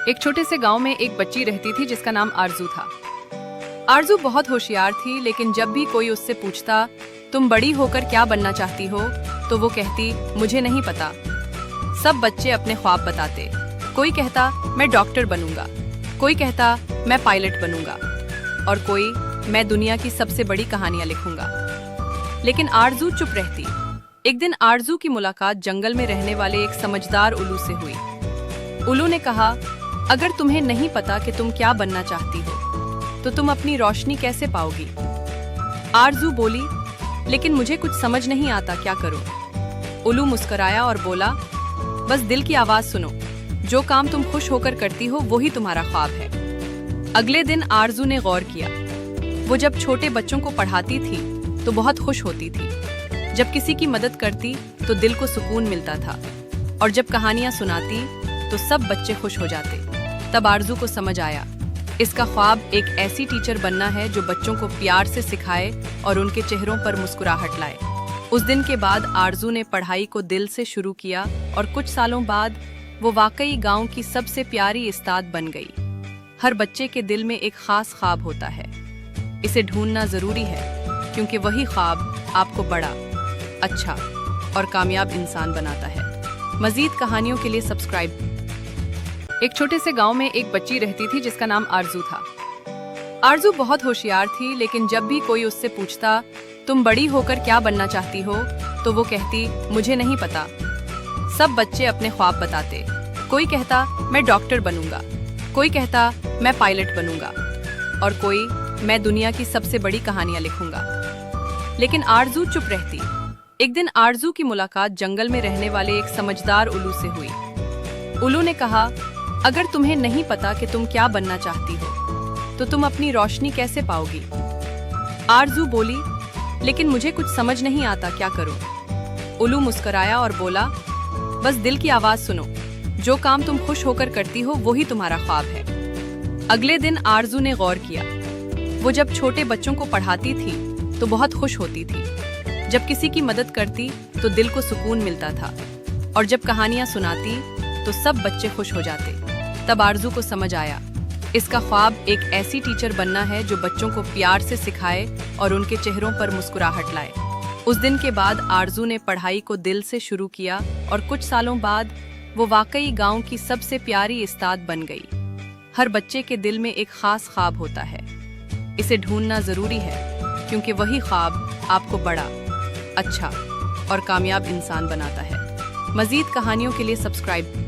एक छोटे से गांव में एक बच्ची रहती थी जिसका नाम आरजू था। आरजू बहुत होशियार थी, लेकिन जब भी कोई उससे पूछता तुम बड़ी होकर क्या बनना चाहती हो, तो वो कहती मुझे नहीं पता। सब बच्चे अपने ख्वाब बताते। कोई कहता मैं डॉक्टर बनूंगा, कोई कहता मैं पायलट बनूंगा, और कोई मैं दुनिया की सबसे बड़ी कहानियां लिखूंगा। लेकिन आरजू चुप रहती। एक दिन आरजू की मुलाकात जंगल में रहने वाले एक समझदार उल्लू से हुई। उल्लू ने कहा, अगर तुम्हें नहीं पता कि तुम क्या बनना चाहती हो, तो तुम अपनी रोशनी कैसे पाओगी? आरजू बोली, लेकिन मुझे कुछ समझ नहीं आता, क्या करूं? उल्लू मुस्कुराया और बोला, बस दिल की आवाज सुनो। जो काम तुम खुश होकर करती हो वही तुम्हारा ख्वाब है। अगले दिन आरजू ने गौर किया। वो जब छोटे बच्चों को पढ़ाती थी तो बहुत खुश होती थी। जब किसी की मदद करती तो दिल को सुकून मिलता था, और जब कहानियां सुनाती तो सब बच्चे खुश हो जाते। तब आरजू को समझ आया, इसका ख्वाब एक ऐसी टीचर बनना है जो बच्चों को प्यार से सिखाए और उनके चेहरों पर मुस्कुराहट लाए। उस दिन के बाद आरजू ने पढ़ाई को दिल से शुरू किया, और कुछ सालों बाद वो वाकई गांव की सबसे प्यारी उस्ताद बन गई। हर बच्चे के दिल में एक खास ख्वाब होता है। इसे ढूंढना जरूरी है, क्योंकि वही ख्वाब आपको बड़ा, अच्छा और कामयाब इंसान बनाता है। मजीद कहानियों के लिए सब्सक्राइब। एक छोटे से गांव में एक बच्ची रहती थी जिसका नाम आरजू था। आरजू बहुत होशियार थी, लेकिन जब भी कोई उससे पूछता तुम बड़ी होकर क्या बनना चाहती हो, तो वो कहती मुझे नहीं पता। सब बच्चे अपने ख्वाब बताते। कोई कहता मैं डॉक्टर बनूंगा, कोई कहता मैं पायलट बनूंगा, और कोई मैं दुनिया की सबसे बड़ी कहानियां लिखूंगा। लेकिन आरजू चुप रहती। एक दिन आरजू की मुलाकात जंगल में रहने वाले एक समझदार उल्लू से हुई। उल्लू ने कहा, अगर तुम्हें नहीं पता कि तुम क्या बनना चाहती हो, तो तुम अपनी रोशनी कैसे पाओगी? आरजू बोली, लेकिन मुझे कुछ समझ नहीं आता, क्या करूं? उल्लू मुस्कुराया और बोला, बस दिल की आवाज सुनो। जो काम तुम खुश होकर करती हो वही तुम्हारा ख्वाब है। अगले दिन आरजू ने गौर किया। वो जब छोटे बच्चों को पढ़ाती थी तो बहुत खुश होती थी। जब किसी की मदद करती तो दिल को सुकून मिलता था, और जब कहानियां सुनाती तो सब बच्चे खुश हो जाते। तब आरजू को समझ आया, इसका ख्वाब एक ऐसी टीचर बनना है जो बच्चों को प्यार से सिखाए और उनके चेहरों पर मुस्कुराहट लाए। उस दिन के बाद आरजू ने पढ़ाई को दिल से शुरू किया, और कुछ सालों बाद वो वाकई गांव की सबसे प्यारी उस्ताद बन गई। हर बच्चे के दिल में एक खास ख्वाब होता है। इसे ढूंढना जरूरी है, क्योंकि वही ख्वाब आपको बड़ा, अच्छा और कामयाब इंसान बनाता है। मजीद कहानियों के लिए सब्सक्राइब।